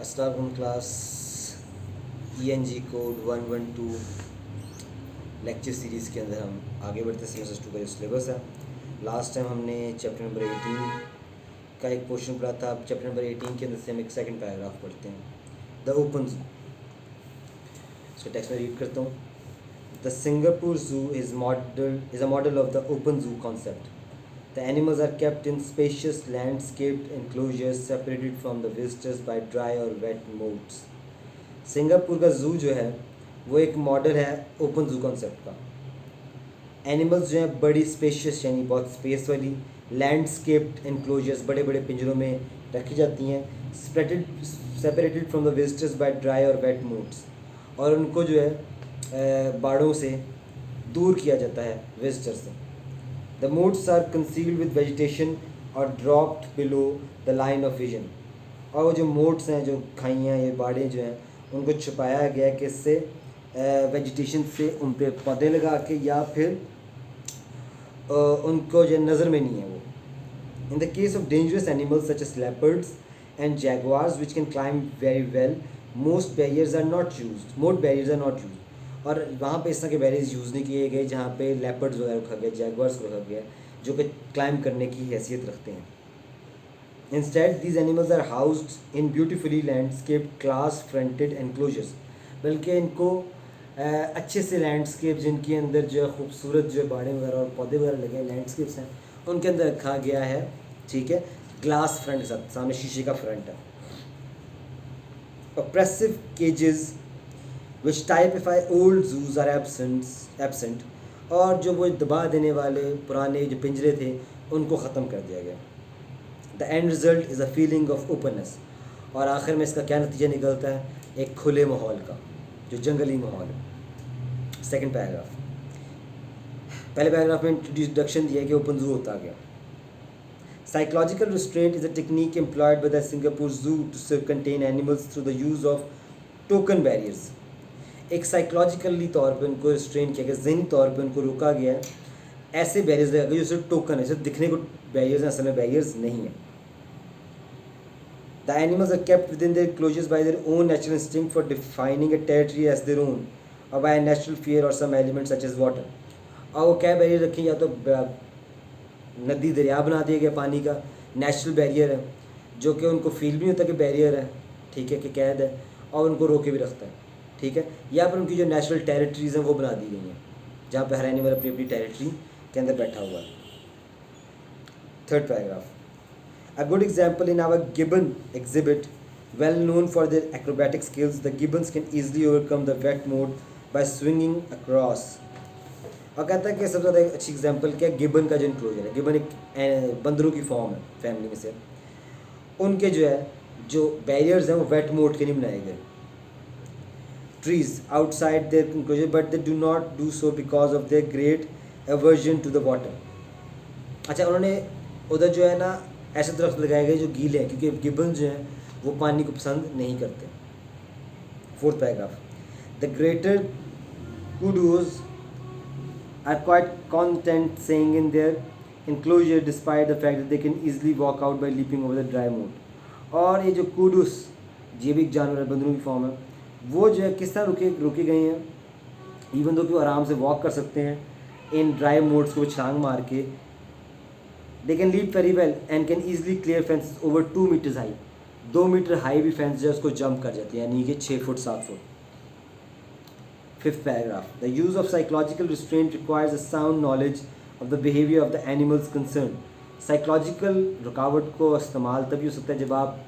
अस्सलाम class ENG code 112 lecture series के अंदर हम आगे बढ़ते सेमेस्टर 2 का जो सिलेबस है। लास्ट टाइम हमने चैप्टर नंबर 18 का एक पोर्शन पढ़ा था। अब चैप्टर नंबर 18 के अंदर से हम एक सेकंड पैराग्राफ पढ़ते हैं, द ओपन जू। इसका टेक्स्ट में रीड करता हूँ। द सिंगापुर जू is a model of the open जू concept. The animals are kept in spacious landscaped enclosures separated from the visitors by dry or wet moats. Singapore का zoo जो है वो एक मॉडल है ओपन ज़ू कॉन्सेप्ट का। Animals जो हैं बड़ी स्पेशियस यानी बहुत स्पेस वाली लैंडस्केप्ड एनक्लोजर्स बड़े बड़े पिंजरों में रखी जाती हैं, separated from the visitors by dry और वेट मोट्स, और उनको जो है बाड़ों से दूर किया जाता है विजिटर से। The moats are concealed with vegetation or dropped below the line of vision. और वो जो मोट्स हैं, जो खाइयाँ ये बाड़े जो हैं, उनको छुपाया गया है किससे, वेजिटेशन से, उन पे पौधे लगा के, या फिर उनको जो नज़र में नहीं है वो। In the case of dangerous animals such as leopards and jaguars which can climb very well, most barriers are not used. Most barriers are not used. और वहाँ पे इस तरह के बैरियर्स यूज़ नहीं किए गए जहाँ पे लेपर्ड्स वगैरह रखा गया, जैगवार्स को रखा गया, जो कि क्लाइंब करने की हैसियत रखते हैं। Instead these animals are housed in beautifully landscape glass fronted enclosures, बल्कि इनको अच्छे से लैंडस्केप जिनके अंदर जो है खूबसूरत जो बाड़े वगैरह और पौधे वगैरह लगे हैं, लैंडस्केप्स हैं, उनके अंदर रखा गया है। ठीक है, ग्लास फ्रंट के साथ, सामने शीशे का फ्रंट है। Oppressive cages which typify old zoos are absent, और जो वो दबा देने वाले पुराने जो पिंजरे थे उनको ख़त्म कर दिया गया। The end result is a feeling of openness, और आखिर में इसका क्या नतीजा निकलता है, एक खुले माहौल का, जो जंगली माहौल है। सेकंड पैराग्राफ, पहले पैराग्राफ में इंट्रोडक्शन दिया कि ओपन जू होता गया। Psychological restraint is a technique employed by the Singapore zoo to contain animals through the use of token barriers. एक साइकोलॉजिकली तौर पे उनको रिस्ट्रेन किया गया, ज़हनी तौर पे उनको रोका गया, ऐसे बैरियर्स लगाए गए जो सिर्फ टोकन है, सिर्फ दिखने को बैरियर्स हैं, असल में बैरियर्स नहीं है। The animals are kept within their closures by their own natural instinct for defining a territory as their own, और बाय नेचुरल फियर और some element such as water. और वो क्या बैरियर रखें, या तो नदी दरिया बना दिया गया पानी का, नेचुरल बैरियर है जो कि उनको फील भी नहीं होता कि बैरियर है, ठीक है, कि कैद है, और उनको रोके भी रखता है। ठीक है, या फिर उनकी जो नेचुरल टेरिटरीज़ हैं वो बना दी गई हैं जहाँ पे हर एनिमल अपनी अपनी टेरिटरी के अंदर बैठा हुआ है। Third paragraph, a good example in our gibbon exhibit, well known for their acrobatic skills, the gibbons can easily overcome the wet moat by swinging across. और कहता है कि सबसे ज़्यादा अच्छी एग्जाम्पल क्या है, गिबन का जो इंक्लोजर है। गिबन एक बंदरों की फॉर्म है, फैमिली में से। उनके जो है जो बैरियर्स हैं वो वेट मोड के नहीं बनाए गए, trees outside their enclosure, but they do not do so because of their great aversion to the water. अच्छा, उन्होंने उधर जो है ना ऐसे दरख्त लगाए गए जो गीले हैं, क्योंकि गिबन जो हैं वो पानी को पसंद नहीं करते। Fourth paragraph, the greater kudos are quite content staying in their enclosure despite the fact that they can easily walk out by leaping over the dry moat. और ये जो कूडूस जीविक जानवर है, बंदरों की फॉर्म है, वो जो है किस तरह रुके गए हैं, इवन दो कि वो आराम से वॉक कर सकते हैं इन ड्राई मोड्स को छलांग मार के। They can leap very well and can easily clear fence over 2 metres high, 2 metre high भी फेंस जो है उसको जंप कर जाती है, यानी कि 6 foot 7 foot. Fifth paragraph, the use of psychological restraint requires a sound knowledge of the behaviour of the animals concern. Psychological रुकावट को इस्तेमाल तभी हो सकता है जब आप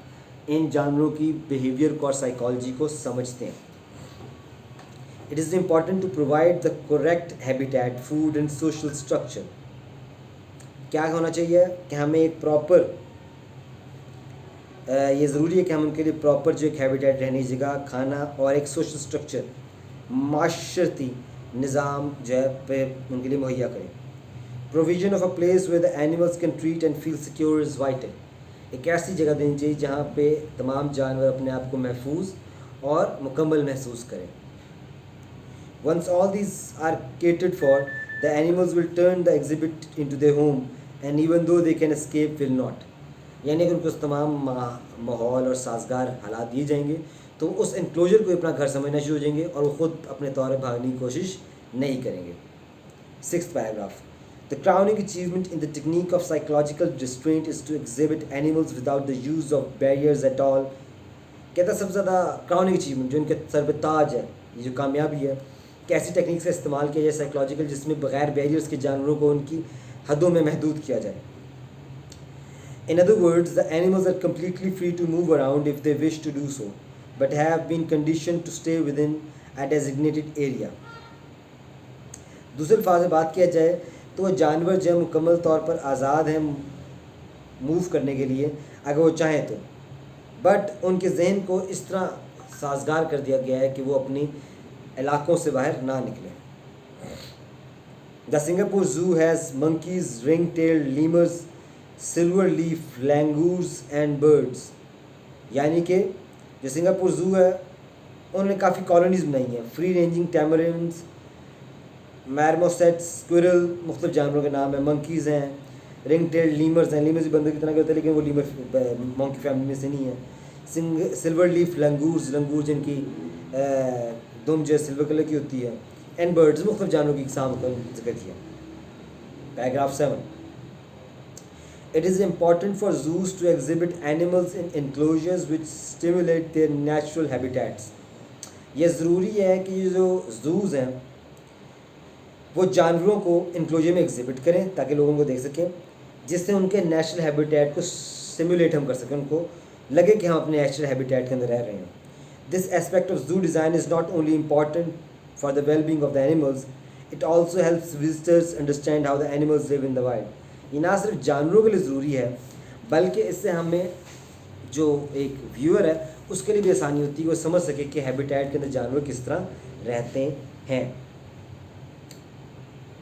इन जानवरों की बिहेवियर को और साइकोलॉजी को समझते हैं। It is important to provide the correct habitat, food and social structure. क्या होना चाहिए कि हमें एक प्रॉपर, ये ज़रूरी है कि हम उनके लिए प्रॉपर जो एक हैबिटेट, रहने की जगह, खाना और एक सोशल स्ट्रक्चर, माशरती निज़ाम जो है पे उनके लिए मुहैया करें। Provision of a place where the animals can treat and feel secure is vital. एक ऐसी जगह देनी चाहिए जहाँ पे तमाम जानवर अपने आप को महफूज और मुकम्मल महसूस करें। Once all these are catered for, the animals will turn the exhibit into their home, and even though they can escape, will not. यानी अगर उनको तमाम माहौल और साजगार हालात दिए जाएंगे तो उस इनक्लोजर को अपना घर समझना शुरू हो जाएंगे और वो ख़ुद अपने तौर पर भागने की कोशिश नहीं करेंगे। 6th paragraph. The crowning achievement in the technique of psychological restraint is to exhibit animals without the use of barriers at all. कहता है सबसे ज़्यादा क्राउनिंग अचीवमेंट जो इनके सर पे ताज है, ये जो कामयाबी है कि ऐसी टेक्निक का इस्तेमाल किया जाए साइकोलॉजिकल जिसमें बगैर बैरियर्स के जानवरों को उनकी हदों में महदूद किया जाए। In other words, the animals are completely free to move around if they wish to do so, but have been conditioned to stay within a designated area. दूसरे अल्फाज में बात किया जाए तो वो जानवर जो है मुकम्मल तौर पर आज़ाद हैं मूव करने के लिए अगर वो चाहें तो, बट उनके जहन को इस तरह साजगार कर दिया गया है कि वो अपनी इलाकों से बाहर ना निकलें। The Singapore zoo has monkeys, ring tailed lemurs, silver leaf langurs and birds. यानी कि जो सिंगापुर जू है उन्होंने काफ़ी कॉलोनीज़ बनाई हैं। फ्री रेंजिंग टैमरिन्स, मैरमोसेट्स, स्क्विरल मुख्तलिफ जानवरों के नाम है, मंकीज़ हैं, रिंग टेल्ड लीमर्स हैं, लीमर्स भी बंदर की तरह के होते हैं लेकिन वो लीमर मंकी फैमिली में से नहीं है। सिल्वर लीफ लंगूर्स, लंगूर जिनकी दुम जो सिल्वर कलर की होती है, एंड बर्ड्स मुख्तलिफ जानवरों की इकसाम का जिक्र किया। Paragraph 7. It is important for zoos to exhibit animals in enclosures which stimulate their natural habitats. यह ज़रूरी है कि ये जो जूज़ हैं वो जानवरों को इनक्लोजर में एग्जिबिट करें ताकि लोगों को देख सकें, जिससे उनके नेचुरल हैबिटेट को सिमुलेट हम कर सकें, उनको लगे कि हम अपने नेचुरल हैबिटेट के अंदर रह रहे हैं। दिस एस्पेक्ट ऑफ जू design is not only important for the well being of the animals, it also helps visitors understand how the animals live in the wild. ये ना सिर्फ जानवरों के लिए ज़रूरी है बल्कि इससे हमें जो एक व्यूअर है उसके लिए भी आसानी होती है, वो समझ सके कि हैबिटेट के अंदर जानवर किस तरह रहते हैं।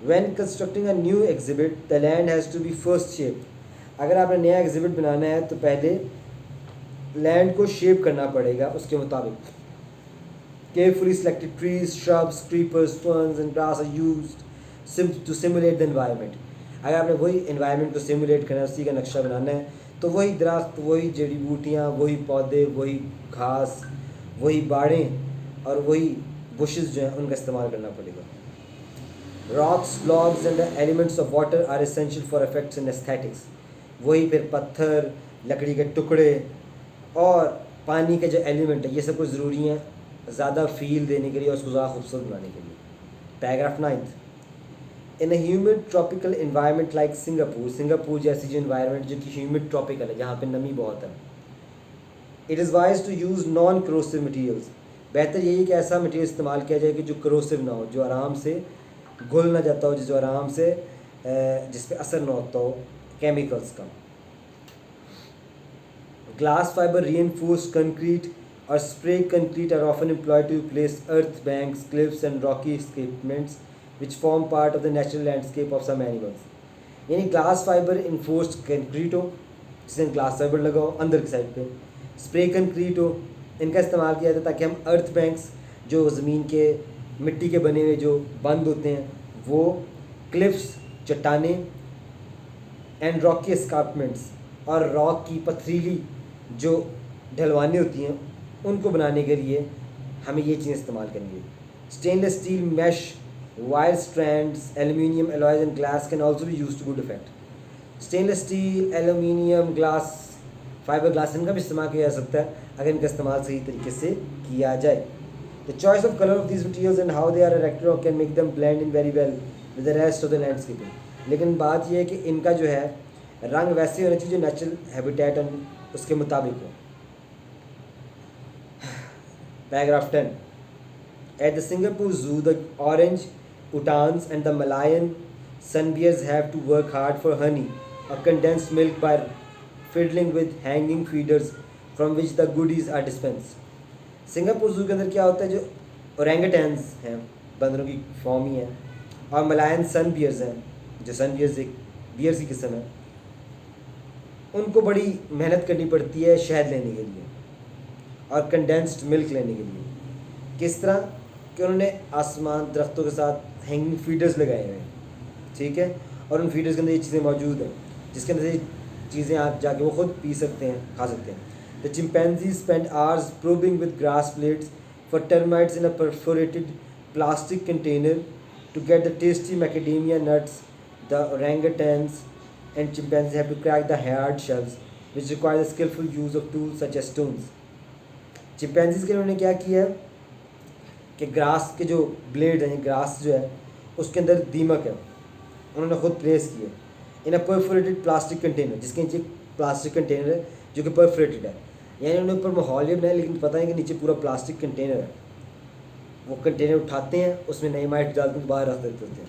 When constructing a new exhibit, the land has to be first shaped. अगर आपने नया एग्जिबिट बनाना है तो पहले लैंड को शेप करना पड़ेगा उसके मुताबिक। Carefully selected trees, shrubs, creepers, ferns and grass are used to simulate the environment. अगर आपने वही environment को simulate करना है, उसी का नक्शा बनाना है, तो वही दरख्त, वही जड़ी बूटियाँ, वही पौधे, वही घास, वही बाड़ें और वही बुशेस जो हैं उनका इस्तेमाल करना पड़ेगा। Rocks, logs and the elements of water are essential for effects in aesthetics. वही फिर पत्थर, लकड़ी के टुकड़े और पानी के जो एलिमेंट है ये सब कुछ ज़रूरी हैं ज़्यादा फील देने के लिए और उसको ज़्यादा खूबसूरत बनाने के लिए। Paragraph 9. In a humid tropical environment like Singapore, Singapore जैसी जो environment जो कि humid tropical है जहाँ पे नमी बहुत है, it is wise to use non-corrosive materials. बेहतर यही कि ऐसा मटेरियल इस्तेमाल किया जाए कि जो corrosive ना हो, जो आराम से घुल ना जाता हो, जो आराम से जिस पे असर ना होता हो केमिकल्स का। ग्लास फाइबर reinforced concrete और spray concrete are often employed to replace earth banks, cliffs and rocky escarpments which form part of the natural landscape of some animals. यानी ग्लास फाइबर इन्फोर्स्ड कंक्रीट हो जिसमें glass fibre लगा हो अंदर की side पे, spray concrete हो, इनका इस्तेमाल किया जाता है ताकि हम अर्थ बैंक्स जो ज़मीन के मिट्टी के बने हुए जो बंद होते हैं वो, क्लिफ्स चट्टाने एंड रॉकी एस्कार्पमेंट्स और रॉक की पथरीली जो ढलवानें होती हैं उनको बनाने के लिए हमें ये चीज़ें इस्तेमाल करेंगे। Stainless steel mesh, wire strands, aluminium alloys and glass can also be use to good effect. Stainless steel, aluminium, glass, fibre glass इनका भी इस्तेमाल किया जा सकता है अगर इनका इस्तेमाल सही तरीके से किया जाए। The choice of color of these materials and how they are erected can make them blend in very well with the rest of the landscaping. लेकिन बात यह है कि इनका जो है रंग वैसे होने चाहिए जो नेचुरल हैबिटेट उसके मुताबिक हो। Paragraph 10. At the Singapore Zoo, the orange utans and the Malayan sunbears have to work hard for honey or condensed milk by fiddling with hanging feeders from which the goodies are dispensed. Singapore जू के अंदर क्या होता है, जो ओरेंगेटन्स हैं बंदरों की फॉर्म ही है और मलायन सन बियर्स हैं, जो सन बियर्स एक बियर्स की किस्म है, उनको बड़ी मेहनत करनी पड़ती है शहद लेने के लिए और कंडेंस्ड मिल्क लेने के लिए। किस तरह कि उन्होंने आसमान दरख्तों के साथ हैंगिंग फीडर्स लगाए हुए हैं, ठीक है, और उन फीडर्स के अंदर ये चीज़ें मौजूद हैं जिसके अंदर से चीज़ें आप जाके वो खुद पी सकते हैं, खा सकते हैं. The chimpanzees spent hours probing with grass blades for termites in a perforated plastic container to get the tasty macadamia nuts. The orangutans and chimpanzees have to crack the hard shells, which require the skillful use of tools such as stones. Chimpanzees के उन्होंने क्या किया है कि grass के जो blade हैं, grass जो है उसके अंदर दीमक है, उन्होंने खुद प्लेस किए इन अ परफोरेटेड प्लास्टिक कंटेनर, जिसके नीचे प्लास्टिक कंटेनर है जो कि परफोरेटेड है, यानी उन्होंने ऊपर माहौल बनाया लेकिन पता है कि नीचे पूरा प्लास्टिक कंटेनर है. वो कंटेनर उठाते हैं, उसमें नई माइट डालते हैं, बाहर रख देते हैं.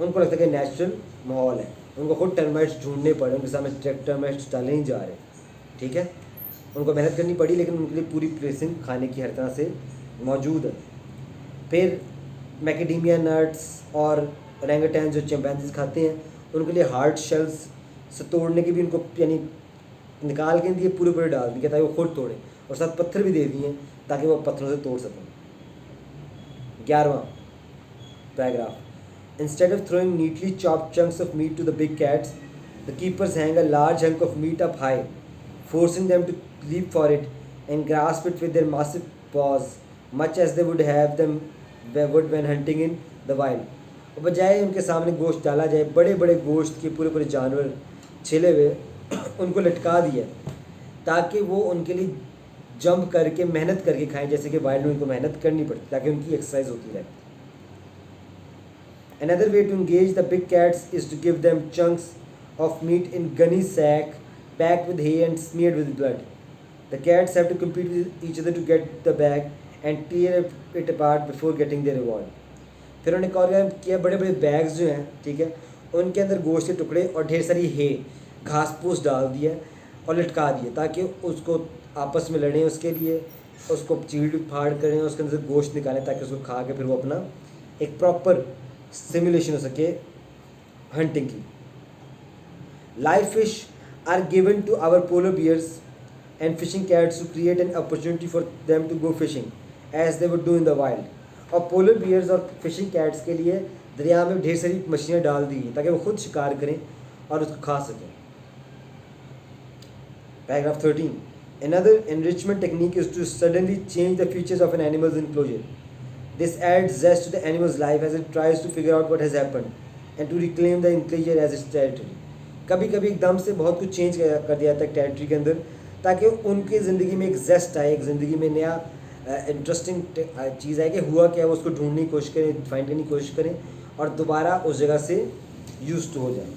उनको लगता है कि नेचुरल माहौल है, उनको खुद टर्माइट्स ढूंढने पड़े, उनके सामने टर्माइट्स डाले नहीं जा रहे. ठीक है, उनको मेहनत करनी पड़ी लेकिन उनके लिए पूरी प्लेसिंग खाने की हर तरह से मौजूद है. फिर मैकेडेमिया नट्स और ओरेंगुटान जो चिंपैंजीज खाते हैं उनके लिए हार्ड शेल्स से तोड़ने की भी उनको यानी निकाल के दिए, पूरे पूरे डाल दिए ताकि वो खुद तोड़े, और साथ पत्थर भी दे दिए ताकि वो पत्थरों से तोड़ सकें. 11वां paragraph. Instead of throwing neatly chopped chunks of meat to the big cats, the keepers hang a large hunk of meat up high, forcing them to leap for it and grasp it with their massive paws, much as they would when hunting in the wild. और बजाय उनके सामने गोश्त डाला जाए, बड़े बड़े गोश्त के पूरे पूरे जानवर छिले हुए उनको लटका दिया ताकि वो उनके लिए जंप करके मेहनत करके खाएं, जैसे कि वाइल्ड में उनको मेहनत करनी पड़ती ताकि उनकी एक्सरसाइज होती रहे. Another way to engage the big cats is to give them chunks of meat in gunny sack packed with hay and smeared with blood. The cats have to compete with each other to get the bag and tear it apart before getting their reward. फिर उन्होंने क्या किया, बड़े बड़े bags जो हैं, ठीक है, उनके अंदर गोश्त के टुकड़े और ढेर सारी हे घास फूस डाल दिया और लटका दिए ताकि उसको आपस में लड़ें, उसके लिए उसको चीड़ फाड़ करें, उसके अंदर गोश्त निकालें ताकि उसको खा के फिर वो अपना एक प्रॉपर सिमुलेशन हो सके हंटिंग की. Live fish are given to our polar bears and fishing cats to create an opportunity for them to go fishing as they would do in the wild. और पोलर बियर्स और fishing cats के लिए दरिया में ढेर सारी मछलियाँ डाल दी ताकि वो खुद शिकार करें और उसको खा सकें. Paragraph 13. Another enrichment technique is to suddenly change the features of an animal's enclosure. This adds zest to the animal's life as it tries to figure out what has happened and to reclaim the enclosure as its territory. कभी कभी एकदम से बहुत कुछ change कर दिया जाता है टेरिटरी के अंदर ताकि उनकी ज़िंदगी में एक जेस्ट आए, एक ज़िंदगी में नया इंटरेस्टिंग चीज़ आए कि हुआ क्या, वो उसको ढूंढने की कोशिश करें, फाइंड करने की कोशिश करें और दोबारा उस जगह से यूज टू हो जाए.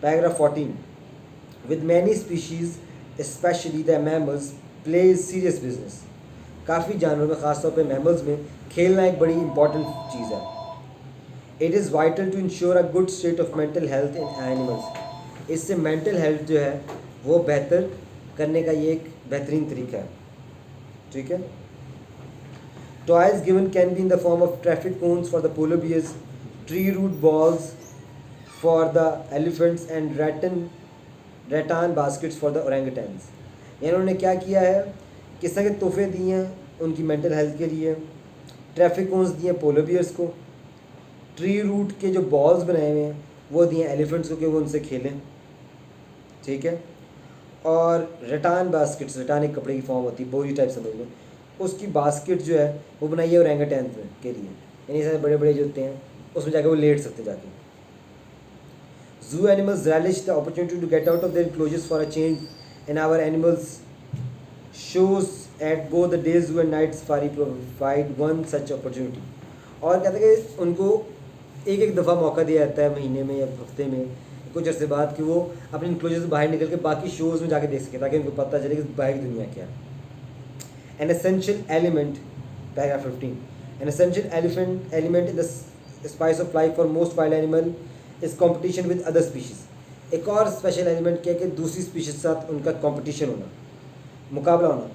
Paragraph 14. With many species, especially the mammals, play is serious business. काफ़ी जानवरों में, ख़ासतौर पे मैमल्स में, खेलना एक बड़ी इंपॉर्टेंट चीज़ है. It is vital to ensure a good state of mental health in animals. इससे मेंटल हेल्थ जो है वो बेहतर करने का ये एक बेहतरीन तरीका है. ठीक है. Toys given can be in the form of traffic cones for the polar bears, tree root balls for the elephants and rattan baskets for the orangutans. यानी उन्होंने क्या किया है, किस तरह के तोहफे दिए हैं उनकी मेंटल हेल्थ के लिए. ट्रैफिक कोन्स दिए पोलर बियर्स को, ट्री रूट के जो बॉल्स बनाए हुए हैं वो दिए एलिफेंट्स को कि वो उनसे खेलें. ठीक है. और रटान बास्केट्स, रटान एक कपड़े की फॉर्म होती है, बोरी टाइप समझ लो, उसकी बास्केट जो है वो बनाई है ओरेंगुटान के लिए, यानी सारे बड़े बड़े जो होते हैं उसमें जाके वो लेट सकते जाके. Zoo animals relish the opportunity to get out of their enclosures for a change, and our animals shows at both the day zoo and night safari provide one such opportunity. और कहते हैं कि उनको एक एक दफ़ा मौका दिया जाता है महीने में या हफ्ते में कुछ अर्से बाद कि वो अपने इंक्लोजर से बाहर निकल के बाकी शोज़ में जाके देख सके ताकि उनको पता चले कि बाहर की दुनिया क्या है. An essential element, paragraph 15. An essential element in the spice of life for most wild animal is competition with other species. एक और स्पेशल एलिमेंट क्या है कि दूसरी स्पीशीज के साथ उनका कंपटीशन होना, मुकाबला होना.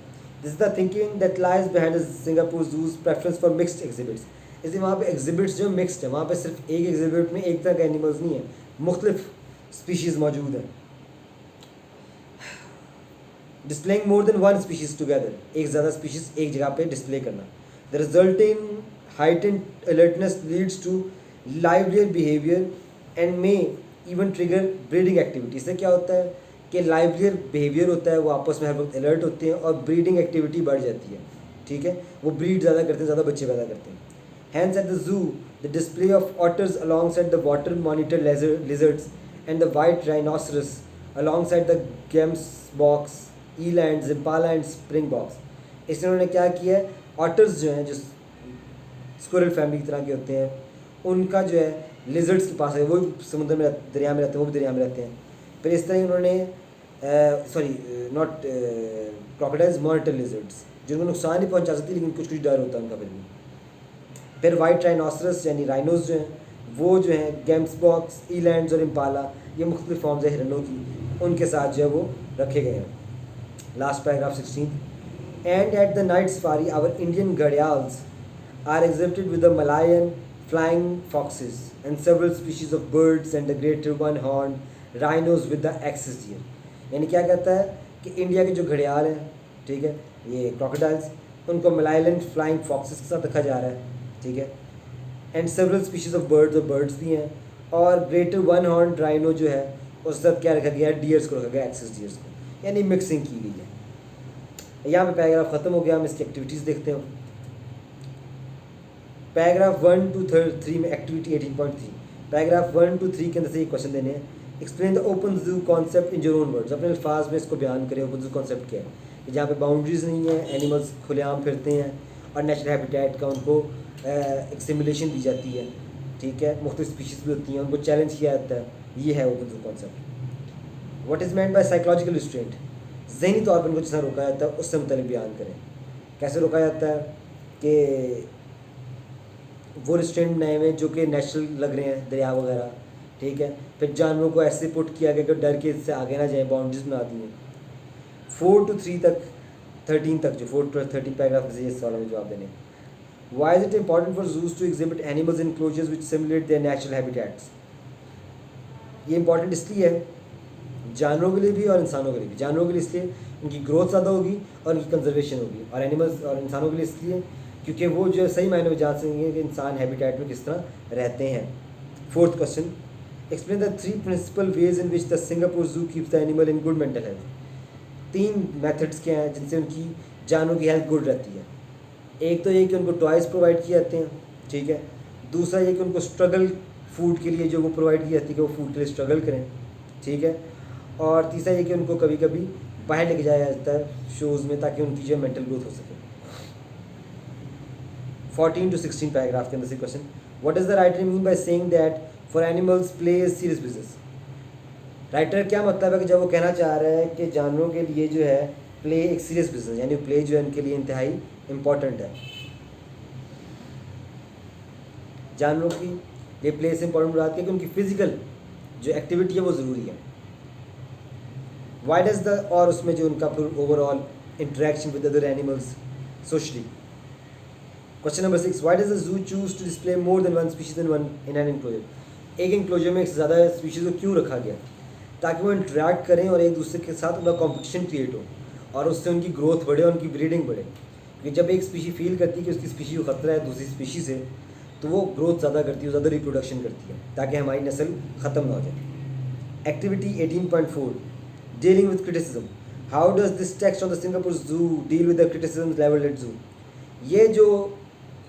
This is the thinking that lies behind Singapore zoo's preference for mixed exhibits. इसलिए वहाँ पे एग्जिबिट्स जो मिक्स्ड है, वहाँ पे सिर्फ एक एग्जिबिट में एक तरह के एनिमल्स नहीं है, मुख्तलिफ स्पीशीज़ मौजूद हैं. डिस्प्लेइंग मोर देन वन स्पीशीज़ टुगेदर, एक ज़्यादा स्पीशीज़ एक जगह पे डिस्प्ले करना. The resulting heightened alertness leads to livelier behavior and may even trigger breeding activity. इससे क्या होता है कि लाइवलियर बिहेवियर होता है, वो आपस में हर वक्त अलर्ट होते हैं और ब्रीडिंग एक्टिविटी बढ़ जाती है, ठीक है, वो ब्रीड ज़्यादा करते हैं, ज़्यादा बच्चे पैदा करते हैं। Hence at the zoo the display of otters alongside the water monitor lizards and the white rhinoceros alongside the gemsbok eland impala and springbok. इसलिए उन्होंने क्या किया है, ऑटर्स जो हैं, जो स्क्विरल फैमिली की तरह के होते हैं, उनका जो है लिजर्ड्स के पास है, वो भी समुद्र में दरिया में रहते हैं, वो भी दरिया में रहते हैं। फिर इस तरह ही उन्होंने नॉट क्रोकोडाइल्स मॉनिटर लिजर्ड्स, जिनको नुकसान नहीं पहुंचा सकती लेकिन कुछ कुछ डर होता है उनका फिर भी। फिर वाइट राइनोसरस यानी राइनोज जो हैं, वो जो हैं गेम्स बॉक्स ईलैंड्स और इम्पाला, ये मुख्तलिफ फॉर्म्स है हिरनों की, उनके साथ जो है वो रखे गए हैं। Last paragraph 16, and at the night safari our Indian gharials are exhibited with the Malayan flying foxes and several species of birds and the greater one-horned rhinos with the axis deer। यानी क्या कहता है कि इंडिया के जो घड़ियाल हैं, ठीक है, ये crocodiles, उनको मलायन फ्लाइंग फॉक्सेस के साथ रखा जा रहा है, ठीक है, and several species of birds, और बर्ड्स भी हैं, और ग्रेटर वन हॉर्न राइनो जो है उस साथ क्या रखा गया है, डियर्स को रखा गया, एक्सेस डियर्स को, यानी मिक्सिंग की गई है। यहाँ पे पैराग्राफ ख़त्म हो गया, हम इसकी एक्टिविटीज़ देखते हैं। पैराग्राफ 1 to 3 में एक्टिविटी 18.3, पैराग्राफ 1 to 3 के अंदर से ये क्वेश्चन देने हैं। एक्सप्लेन द ओपन जू concept in your own words, अपने अल्फाज में इसको बयान करें। ओपन जू कॉन्सेप्ट क्या है, जहाँ पे बाउंड्रीज नहीं है, एनिमल्स खुलेआम फिरते हैं और नेचुरल हैबिटेट का उनको एक सिमुलेशन दी जाती है, ठीक है, मुख्तलिफ स्पीशीज़ भी होती हैं, उनको चैलेंज किया जाता है, ये है ओपन जू concept. What is meant by psychological restraint, ज़हनी तौर पर उनको जिस तरह रोका जाता है उससे मुतल्लिक़ बयान करें। कैसे रोका जाता है कि वो रिस्ट्रेंट बनाए हुए जो कि नेचुरल लग रहे हैं, दरिया वगैरह, ठीक है। फिर जानवरों को ऐसे पुट किया गया कि डर के इससे आगे ना जाए, बाउंड्रीज बना दी हैं। 4 to 3 तक, 13 तक, जो 4 to 13 पैराग्राफ से ये सवालों में जवाब देने। Why is it important for zoos to exhibit animals in closures which simulate their natural habitats. ये इंपॉर्टेंट इसलिए है जानवरों के लिए भी और इंसानों के लिए भी। जानवरों के लिए इसलिए उनकी ग्रोथ ज़्यादा होगी और उनकी कंजर्वेशन होगी, और एनिमल्स और इंसानों के लिए इसलिए क्योंकि वो जो सही मायने में जान सकेंगे कि इंसान हैबिटेट में किस तरह रहते हैं। 4th question, explain the 3 principal ways in which the Singapore zoo keeps the animal in good mental health. 3 methods क्या हैं जिनसे उनकी जानवरों की हेल्थ गुड रहती है। एक तो ये कि उनको टॉयज़ प्रोवाइड किए जाते हैं, ठीक है। दूसरा ये कि उनको स्ट्रगल फूड के लिए जो वो प्रोवाइड की जाती है कि वो फूड के लिए स्ट्रगल करें, ठीक है। और तीसरा ये कि उनको कभी कभी बाहर लेके जाया जाता है शोज़ में ताकि उनकी जो मेंटल ग्रोथ हो सके। 14 to 16 पैराग्राफ के अंदर से question, what is the writer mean by saying that for animals play is serious business. Writer क्या मतलब है कि जब वो कहना चाह रहा है कि जानवरों के लिए जो है प्ले एक सीरियस बिजनेस, यानी प्ले जो है उनके लिए इंतहाई इम्पॉर्टेंट है। जानवरों की ये प्ले से इंपॉर्टेंट बात है कि उनकी फिजिकल जो एक्टिविटी है वो ज़रूरी है। वाई डज द, और उसमें जो उनका overall interaction with other animals socially. Question number 6, why does the zoo choose to display more than one species in an enclosure. एक इंक्लोजर में एक से ज़्यादा स्पीशीज़ को क्यों रखा गया, ताकि वो इंटरेक्ट करें और एक दूसरे के साथ उनका कॉम्पिटिशन क्रिएट हो और उससे उनकी ग्रोथ बढ़े और उनकी ब्रीडिंग बढ़े। क्योंकि जब एक स्पीशी फील करती है कि उसकी स्पीशी को खतरा है दूसरी स्पीशी से, तो वो ग्रोथ ज़्यादा करती है, ज़्यादा रिप्रोडक्शन करती है ताकि हमारी नस्ल ख़त्म ना हो जाए। Activity 18.4, dealing with criticism. How does this text on the Singapore zoo deal with the criticism levelled at zoo. ये जो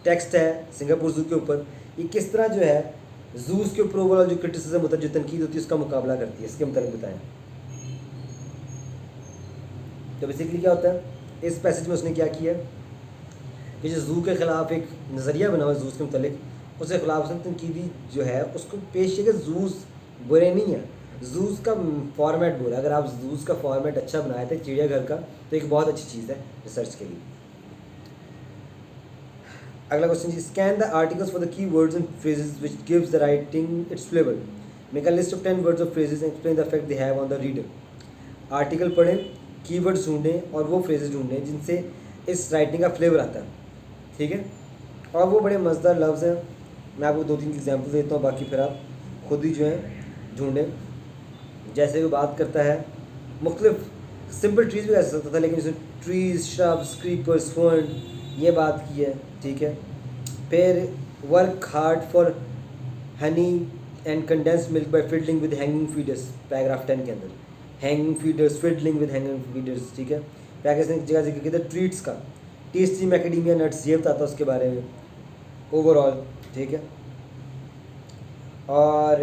टेक्स्ट है सिंगापुर जू के ऊपर, ये किस तरह जो है जूस के ऊपर ओवरऑल जो क्रिटिसिज्म होता है, जो तनकीद होती है, उसका मुकाबला करती है, इसके मतलब बताएं। तो बेसिकली क्या होता है इस पैसेज में उसने क्या किया कि जो जू के ख़िलाफ़ एक नज़रिया बना हुआ जूस के मतलब, उसके ख़िलाफ़ उसने तनकीदी जो है उसको पेश किया कि जूस बुरे नहीं है, जूस का फॉर्मेट बुरा। अगर आप जूस का फॉर्मेट अच्छा बनाए थे चिड़ियाघर का, तो एक बहुत अच्छी चीज़ है रिसर्च के लिए। अगला question, scan the articles for the key words and phrases which gives the writing it's flavour. Make a list of 10 words of phrases and explain the effect they have on the reader. Article पढ़ें, keywords ढूंढें और वो phrases ढूंढें जिनसे इस writing का flavour आता है, ठीक है। और वो बड़े मज़ेदार लफ्ज़ हैं, मैं आपको 2-3 एग्जाम्पल देता हूँ, बाकी फिर आप खुद ही जो है ढूंढें। जैसे वो बात करता है मुख्तलिफ सिंपल ट्रीज़ भी कह सकता था, लेकिन उसने ट्रीज़, श्रब्स, क्रीपर्स, फर्न ये बात की है, ठीक है। फिर work hard for honey and condensed milk bye fiddling with hanging feeders, paragraph 10 के अंदर hanging feeders, fiddling with hanging feeders, ठीक है। पैकेज ने जगह जिक्र किया था ट्रीट्स का, टेस्टी मैकेडेमिया नट्स, ये बताता उसके बारे में ओवरऑल, ठीक है। और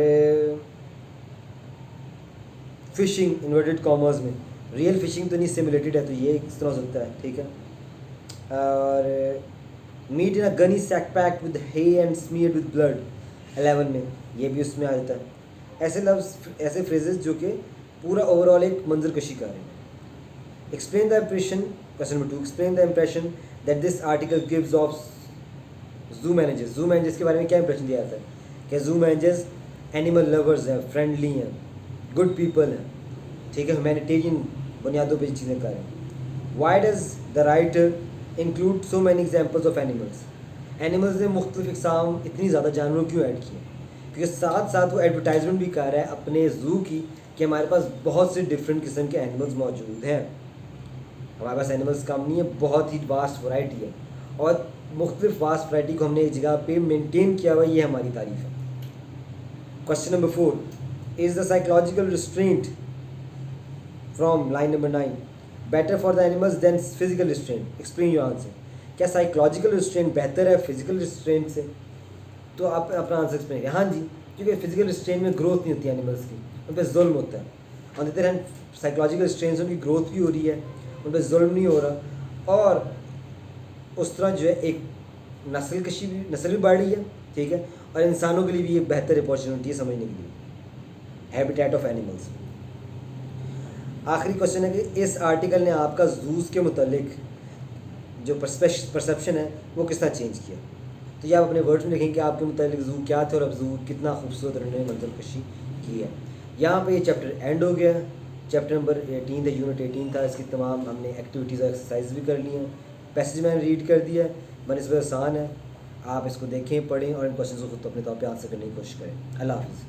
फिशिंग इन्वर्टेड कॉमर्स में, रियल फिशिंग तो नहीं, सिमुलेटेड है, तो ये इस तरह हो सकता है, ठीक है। और meat in a gunny sack pack with hay and smeared with blood, 11 में ये भी उसमें आ जाता है। ऐसे लफ्ज़, ऐसे फ्रेजेस जो कि पूरा ओवरऑल एक मंजर कशी कर रहे हैं। Explain the impression, question number 2, explain the impression that this article gives off जू मैनेजर्स। जू मैनेजर्स के बारे में क्या इंप्रेशन दिया जाता है कि जू मैनेजर्स एनिमल लवर्स हैं, फ्रेंडली हैं, गुड पीपल हैं, ठीक है, ह्यूमैनिटेरियन बुनियादों पर चीज़ें कर रहे हैं। Y does the writer include so many examples of animals, animals ने मुख्तलिफ इकसाम, इतनी ज़्यादा जानवरों क्यों ऐड किए? क्योंकि साथ साथ वो एडवर्टाइजमेंट भी कर रहा है अपने ज़ू की कि हमारे पास बहुत से डिफरेंट किस्म के एनिमल्स मौजूद हैं, हमारे पास एनिमल्स कम नहीं है, बहुत ही वास्ट वैरायटी है, और मुख्तलिफ वास्ट वैरायटी को हमने एक जगह पे मेंटेन किया हुआ, ये हमारी तारीफ है। Question number 4, is the psychological restraint from line number 9 better for the animals than physical restraint, explain your answer. क्या साइकोलॉजिकल रिस्ट्रेंट बेहतर है फिजिकल रिस्ट्रेंट से? तो आप अपना आंसर एक्सप्लेन करें। हाँ जी, क्योंकि फिजिकल रिस्ट्रेंट में ग्रोथ नहीं होती एनिमल्स की, उन पर जुल्म होता है। On the other hand psychological restraint से उनकी ग्रोथ भी हो रही है, उन पर जुल्म नहीं हो रहा, और उस तरह जो है एक नस्ल भी बढ़ रही है, ठीक है, और इंसानों के लिए भी ये बेहतर अपॉर्चुनिटी है समझने के लिए, हैबिटेट ऑफ एनिमल्स। आखिरी क्वेश्चन है कि इस आर्टिकल ने आपका जूस के मुतालिक जो परसेप्शन है वो किस तरह चेंज किया? तो ये आप अपने वर्ड्स में लिखेंगे कि आपके मुतालिक जू क्या थे और अब जू कितना खूबसूरत उन्होंने मंजर कशी की है। यहाँ पे ये चैप्टर एंड हो गया। चैप्टर नंबर 18 था, यूनिट 18 था, इसकी तमाम हमने एक्टिविटीज़ और एक्सरसाइज भी कर ली हैं, पैसेज मैंने रीड कर दिया है, बनस्बत आसान है, आप इसको देखें, पढ़ें और इन क्वेश्चन को खुद अपने तौर पर आंसर करने की कोशिश करें। अल्लाह हाफ़िज़।